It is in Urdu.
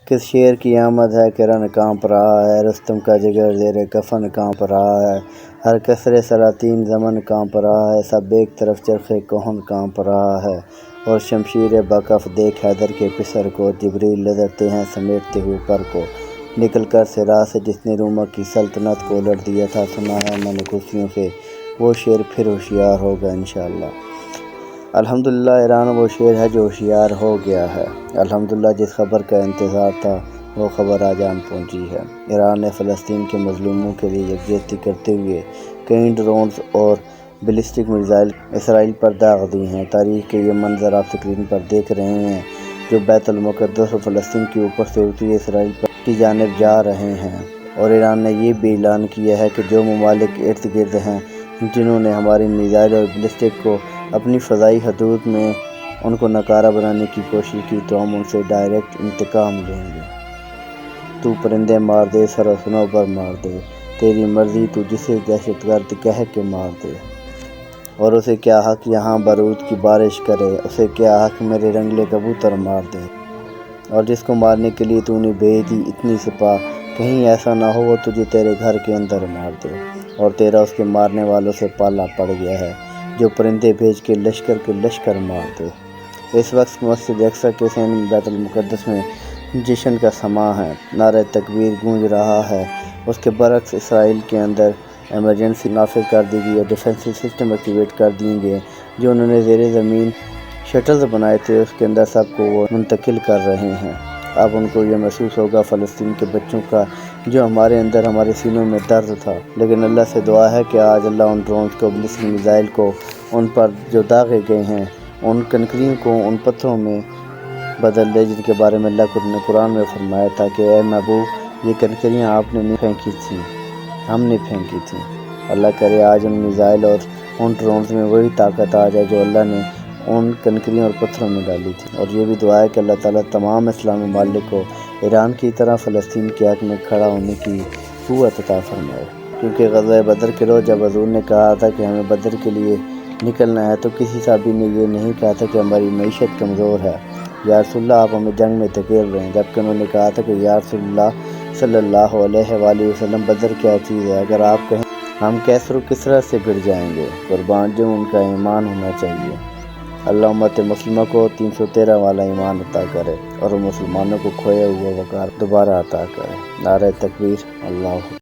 کس شیر کی آمد ہے کہ رن کانپ رہا ہے، رستم کا جگر زیر کفن کانپ رہا ہے، ہر کسرِ سلاطین زمن کانپ رہا ہے، سب ایک طرف چرخ کہن کانپ رہا ہے، اور شمشیر باکف دیکھ حیدر کے پسر کو، جبریل لرزتے ہیں سمیٹتے ہوئے پر کو، نکل کر صراع سے جس نے روما کی سلطنت کو الٹ دیا تھا، سنا ہے میں نے کرسیوں سے وہ شیر پھر ہوشیار ہوگا انشاءاللہ۔ الحمدللہ ایران وہ شیر ہے جو ہوشیار ہو گیا ہے، الحمدللہ جس خبر کا انتظار تھا وہ خبر آج آن پہنچی ہے۔ ایران نے فلسطین کے مظلوموں کے لیے یکجہتی کرتے ہوئے کئی ڈرونز اور بیلسٹک میزائل اسرائیل پر داغ دی ہیں۔ تاریخ کے یہ منظر آپ سکرین پر دیکھ رہے ہیں جو بیت المقدس اور فلسطین کے اوپر سے اڑتی ہوئی اسرائیل کی جانب جا رہے ہیں، اور ایران نے یہ بھی اعلان کیا ہے کہ جو ممالک ارد گرد ہیں جنہوں نے ہماری میزائل اور بیلسٹک کو اپنی فضائی حدود میں ان کو ناکارہ بنانے کی کوشش کی تو ہم ان سے ڈائریکٹ انتقام لیں گے۔ تو پرندے مار دے، سر و سنو پر مار دے، تیری مرضی تو جسے دہشت گرد کہہ کے مار دے، اور اسے کیا حق یہاں بارود کی بارش کرے، اسے کیا حق میرے رنگلے کبوتر مار دے، اور جس کو مارنے کے لیے تو نے بھیج دی اتنی سپاہ، کہیں ایسا نہ ہو وہ تجھے تیرے گھر کے اندر مار دے، اور تیرا اس کے مارنے والوں سے پالا پڑ گیا ہے جو پرندے بھیج کے لشکر مار دے۔ اس وقت مسجد اقصیٰ کے سین بیت المقدس میں جشن کا سماں ہے، نعرہ تکبیر گونج رہا ہے۔ اس کے برعکس اسرائیل کے اندر ایمرجنسی نافذ کر دی گئی اور ڈیفینسو سسٹم ایکٹیویٹ کر دیے گئے جو انہوں نے زیر زمین شٹلز بنائے تھے، اس کے اندر سب کو وہ منتقل کر رہے ہیں۔ اب ان کو یہ محسوس ہوگا فلسطین کے بچوں کا جو ہمارے اندر ہمارے سینوں میں درد تھا، لیکن اللہ سے دعا ہے کہ آج اللہ ان ڈرونز کو، بیلسٹک میزائل کو، ان پر جو داغے گئے ہیں ان کنکریوں کو ان پتھروں میں بدل دے جن کے بارے میں اللہ نے قرآن میں فرمایا تھا کہ اے محبوب یہ کنکریاں آپ نے نہیں پھینکی تھیں، ہم نے پھینکی تھیں۔ اللہ کرے آج ان میزائل اور ان ڈرونز میں وہی طاقت آ جائے جو اللہ نے ان کنکریوں اور پتھروں میں ڈالی تھی، اور یہ بھی دعا ہے کہ اللہ تعالیٰ تمام اسلامی ممالک کو ایران کی طرح فلسطین کے حق میں کھڑا ہونے کی قوت عطا فرمائے، کیونکہ غزوہ بدر کے روز جب حضور نے کہا تھا کہ ہمیں بدر کے لیے نکلنا ہے تو کسی صحابی نے یہ نہیں کہا تھا کہ ہماری معیشت کمزور ہے یا رسول اللہ آپ ہمیں جنگ میں دھکیل رہے ہیں، جبکہ انہوں نے کہا تھا کہ یا رسول اللہ صلی اللہ علیہ وآلہ وسلم بدر کیا چیز ہے، اگر آپ کہیں ہم کیسر و کسریٰ سے بھڑ جائیں گے، قربان جو ان کا ایمان ہونا چاہیے۔ اللہ امت مسلمہ کو 313 والا ایمان عطا کرے اور مسلمانوں کو کھویا ہوا وقار دوبارہ عطا کرے۔ نعرہ تکبیر، اللہ